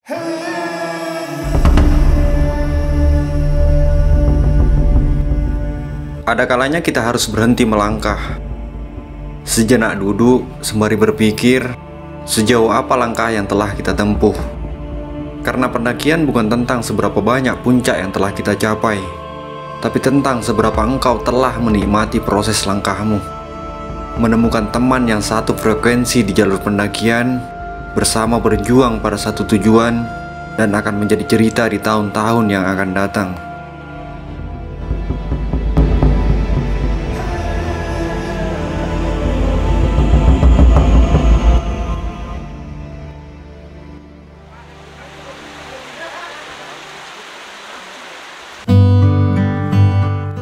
Ada kalanya kita harus berhenti melangkah, sejenak duduk sembari berpikir sejauh apa langkah yang telah kita tempuh. Karena pendakian bukan tentang seberapa banyak puncak yang telah kita capai, tapi tentang seberapa engkau telah menikmati proses langkahmu. Menemukan teman yang satu frekuensi di jalur pendakian, bersama berjuang pada satu tujuan, dan akan menjadi cerita di tahun-tahun yang akan datang.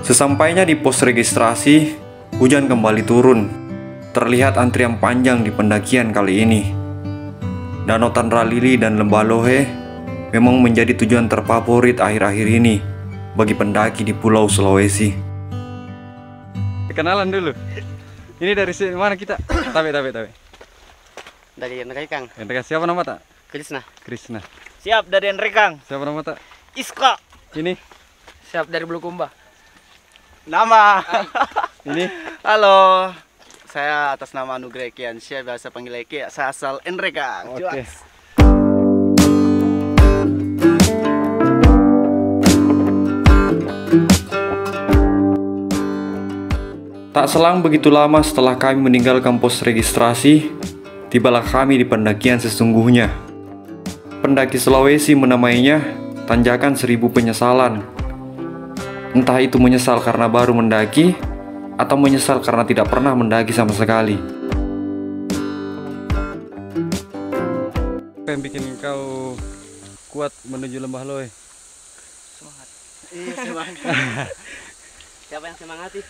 Sesampainya di pos registrasi, hujan kembali turun. Terlihat antrian panjang di pendakian kali ini. Danau Tanralili dan Lembah Lohe memang menjadi tujuan terfavorit akhir-akhir ini bagi pendaki di Pulau Sulawesi. Kenalan dulu. Ini dari mana kita? Tabe. Dari Enrekang. Enrekang siapa nama tak? Krisna. Siap dari Enrekang. Siapa nama tak? Iska. Ini. Siap dari Bulukumba. Nama. Ini. Halo. Saya atas nama Anugrah Kiansyah, biasa panggil Eki. Saya asal Enrekang. Oke. Tak selang begitu lama setelah kami meninggalkan pos registrasi, tibalah kami di pendakian sesungguhnya. Pendaki Sulawesi menamainya Tanjakan 1000 Penyesalan. Entah itu menyesal karena baru mendaki, atau menyesal karena tidak pernah mendaki sama sekali. Apa yang bikin kau kuat menuju Lembah Lohe? Semangat. Iya, semangat. Siapa yang semangati?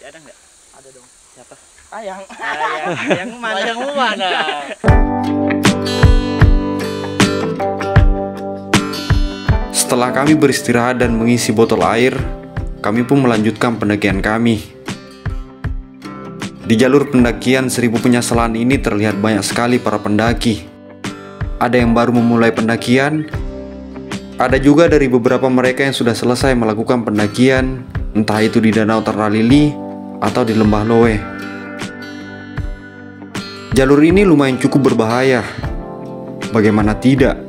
Ada nggak? Ada dong. Siapa? Ayang. Ayangmu mana? Setelah kami beristirahat dan mengisi botol air, kami pun melanjutkan pendakian kami. Di jalur pendakian 1000 Penyesalan ini terlihat banyak sekali para pendaki. Ada yang baru memulai pendakian, ada juga dari beberapa mereka yang sudah selesai melakukan pendakian, entah itu di Danau Tanralili atau di Lembah Lohe. Jalur ini lumayan cukup berbahaya. Bagaimana tidak?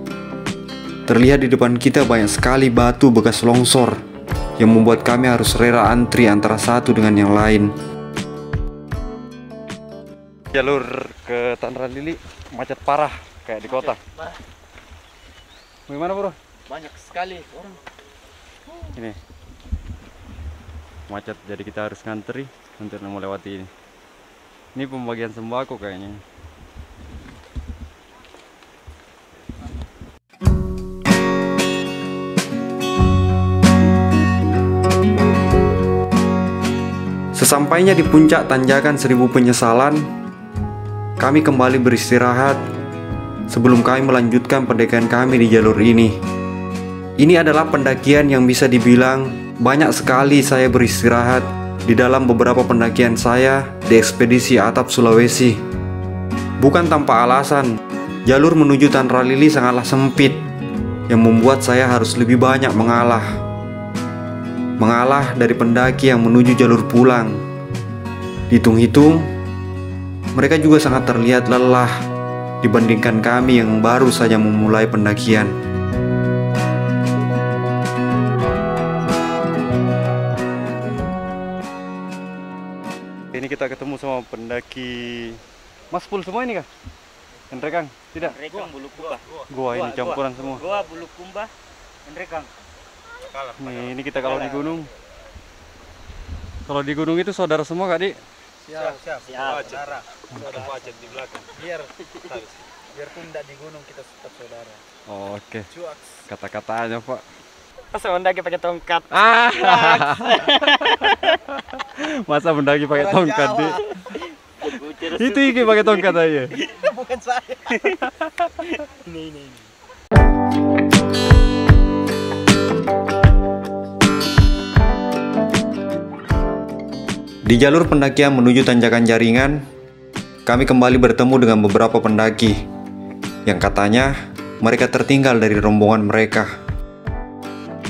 Terlihat di depan kita banyak sekali batu bekas longsor yang membuat kami harus rela antri antara satu dengan yang lain. Jalur ke Tanralili macet parah kayak di kota. Bagaimana bro? Banyak sekali orang. Ini macet, jadi kita harus ngantri untuk melewati ini. Ini pembagian sembako kayaknya. Sesampainya di puncak Tanjakan 1000 Penyesalan, kami kembali beristirahat sebelum kami melanjutkan pendakian kami di jalur ini. Ini adalah pendakian yang bisa dibilang banyak sekali saya beristirahat di dalam beberapa pendakian saya di ekspedisi Atap Sulawesi. Bukan tanpa alasan, jalur menuju Tanralili sangatlah sempit, yang membuat saya harus lebih banyak mengalah dari pendaki yang menuju jalur pulang. Hitung-hitung, mereka juga sangat terlihat lelah dibandingkan kami yang baru saja memulai pendakian. Ini kita ketemu sama pendaki Mas Pul semua ini kah? Enrekang? Tidak? Enrekang Bulukumba. Gua ini campuran semua. Gua Bulukumba, Enrekang. Nih, ini kita kalau di gunung. Kalau di gunung itu saudara semua kak Di? Siap. Saudara. Ada wajib di belakang. Biarpun tidak di gunung kita tetap saudara. Oh, oke. Kata-katanya Pak. Masa mendaki pakai tongkat? Masa mendaki pakai tongkat Di? Itu Iki pakai tongkat aja. Bukan saya. Ini. Di jalur pendakian menuju Tanjakan Jaringan, kami kembali bertemu dengan beberapa pendaki yang katanya mereka tertinggal dari rombongan mereka.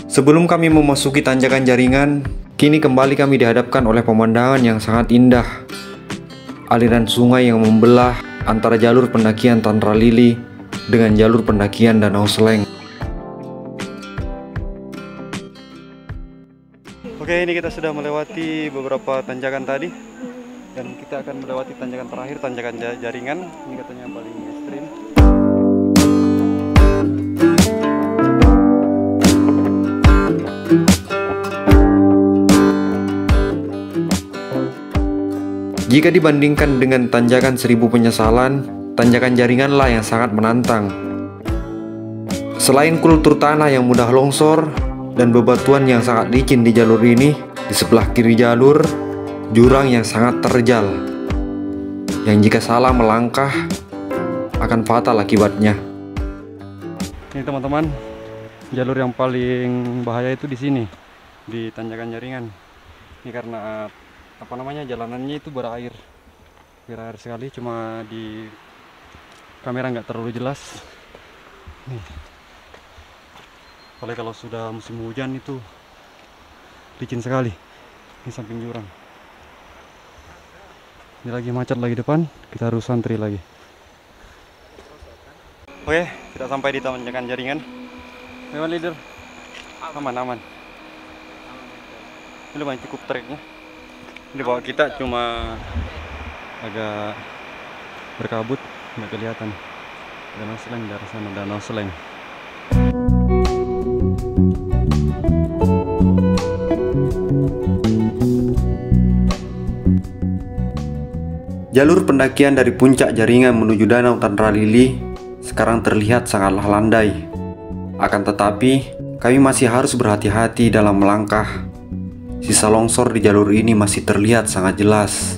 Sebelum kami memasuki tanjakan jaringan, kini kembali kami dihadapkan oleh pemandangan yang sangat indah. Aliran sungai yang membelah antara jalur pendakian Tanra Lili dengan jalur pendakian Danau Seleng. Oke, ini kita sudah melewati beberapa tanjakan tadi dan kita akan melewati tanjakan terakhir, tanjakan jaringan. Ini katanya yang paling ekstrim. Jika dibandingkan dengan tanjakan 1000 penyesalan, tanjakan jaringanlah yang sangat menantang. Selain kultur tanah yang mudah longsor dan bebatuan yang sangat licin di jalur ini, di sebelah kiri jalur, jurang yang sangat terjal, yang jika salah melangkah akan fatal akibatnya. Ini teman-teman, jalur yang paling bahaya itu di sini, di tanjakan jaringan. Ini karena jalanannya itu berair sekali, cuma di kamera nggak terlalu jelas. Nih, apalagi kalau sudah musim hujan itu licin sekali. Ini samping jurang. Ini lagi macet lagi depan, kita harus antri lagi. Oke, kita sampai di tanjakan jaringan. Memang leader, aman. Ini lumayan cukup treknya. Ini bawa kita cuma agak berkabut, nggak kelihatan. Danau Seleng dari sana, Danau Seleng. Jalur pendakian dari puncak jaringan menuju Danau Tanra Lili sekarang terlihat sangatlah landai. Akan tetapi, kami masih harus berhati-hati dalam melangkah. Sisa longsor di jalur ini masih terlihat sangat jelas.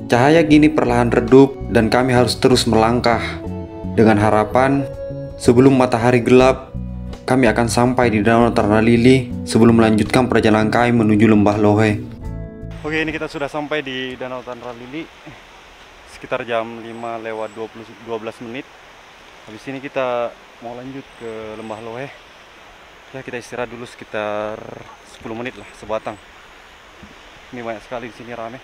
Cahaya kini perlahan redup dan kami harus terus melangkah. Dengan harapan, sebelum matahari gelap, kami akan sampai di Danau Tanra Lili sebelum melanjutkan perjalanan kami menuju Lembah Lohe. Oke, ini kita sudah sampai di Danau Tanra Lili sekitar jam 5:12 menit. Habis ini kita mau lanjut ke Lembah Lohe. Ya, kita istirahat dulu sekitar 10 menit lah, sebatang. Ini banyak sekali di sini, rame.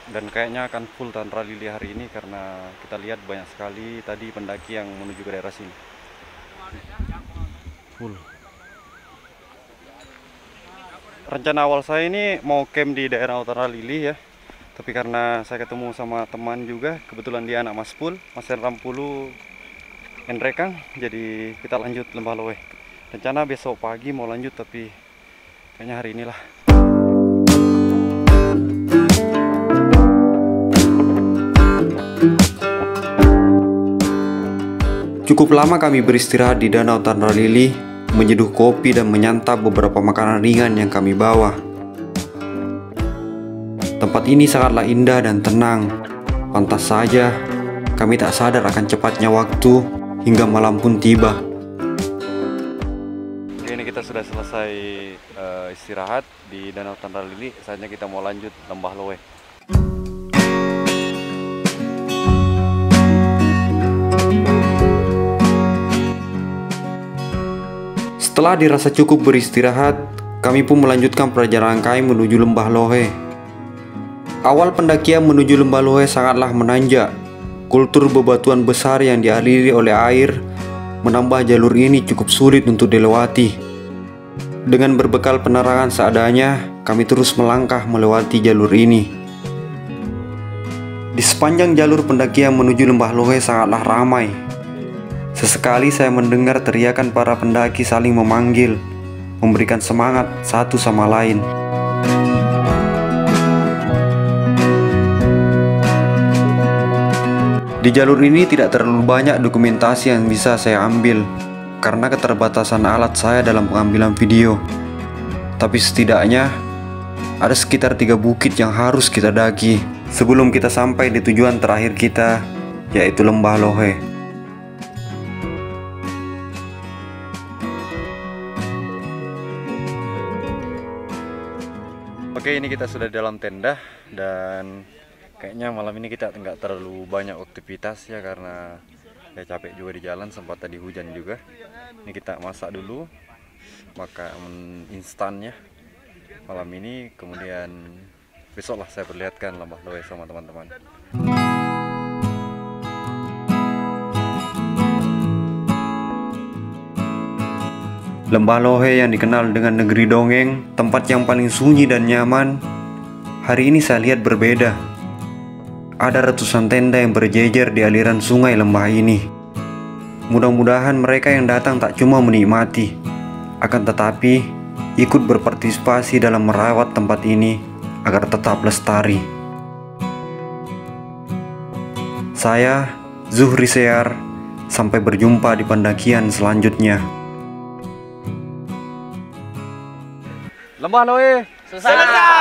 Dan kayaknya akan full Tanra Lili hari ini karena kita lihat banyak sekali tadi pendaki yang menuju ke daerah sini. Full. Rencana awal saya ini mau camp di daerah Tanra Lili ya. Tapi karena saya ketemu sama teman juga, kebetulan dia anak Maspul, Mas Rampulu Enrekang, jadi kita lanjut Lembah Lohe. Rencana besok pagi mau lanjut, tapi kayaknya hari inilah. Cukup lama kami beristirahat di Danau Tanra Lili, menyeduh kopi dan menyantap beberapa makanan ringan yang kami bawa. Tempat ini sangatlah indah dan tenang. Pantas saja kami tak sadar akan cepatnya waktu hingga malam pun tiba. Oke, ini kita sudah selesai istirahat di Danau Tanra Lili. Saatnya kita mau lanjut Lembah Lohe. Setelah dirasa cukup beristirahat, kami pun melanjutkan perjalanan kami menuju Lembah Lohe. Awal pendakian menuju Lembah Lohe sangatlah menanjak. Kultur bebatuan besar yang dialiri oleh air menambah jalur ini cukup sulit untuk dilewati. Dengan berbekal penerangan seadanya, kami terus melangkah melewati jalur ini. Di sepanjang jalur pendakian menuju Lembah Lohe sangatlah ramai. Sesekali saya mendengar teriakan para pendaki saling memanggil, memberikan semangat satu sama lain. Di jalur ini tidak terlalu banyak dokumentasi yang bisa saya ambil karena keterbatasan alat saya dalam pengambilan video. Tapi setidaknya ada sekitar 3 bukit yang harus kita daki sebelum kita sampai di tujuan terakhir kita, yaitu Lembah Lohe. Oke, ini kita sudah di dalam tenda dan kayaknya malam ini kita nggak terlalu banyak aktivitas ya karena ya capek juga di jalan, sempat tadi hujan juga. Ini kita masak dulu makan instannya malam ini, kemudian besok lah saya perlihatkan Lembah Lohe sama teman-teman. Lembah Lohe yang dikenal dengan negeri dongeng, tempat yang paling sunyi dan nyaman, hari ini saya lihat berbeda. Ada ratusan tenda yang berjejer di aliran sungai lembah ini. Mudah-mudahan mereka yang datang tak cuma menikmati, akan tetapi ikut berpartisipasi dalam merawat tempat ini agar tetap lestari. Saya, Zuhri Sear, sampai berjumpa di pendakian selanjutnya. Lembah Lohe Selesai.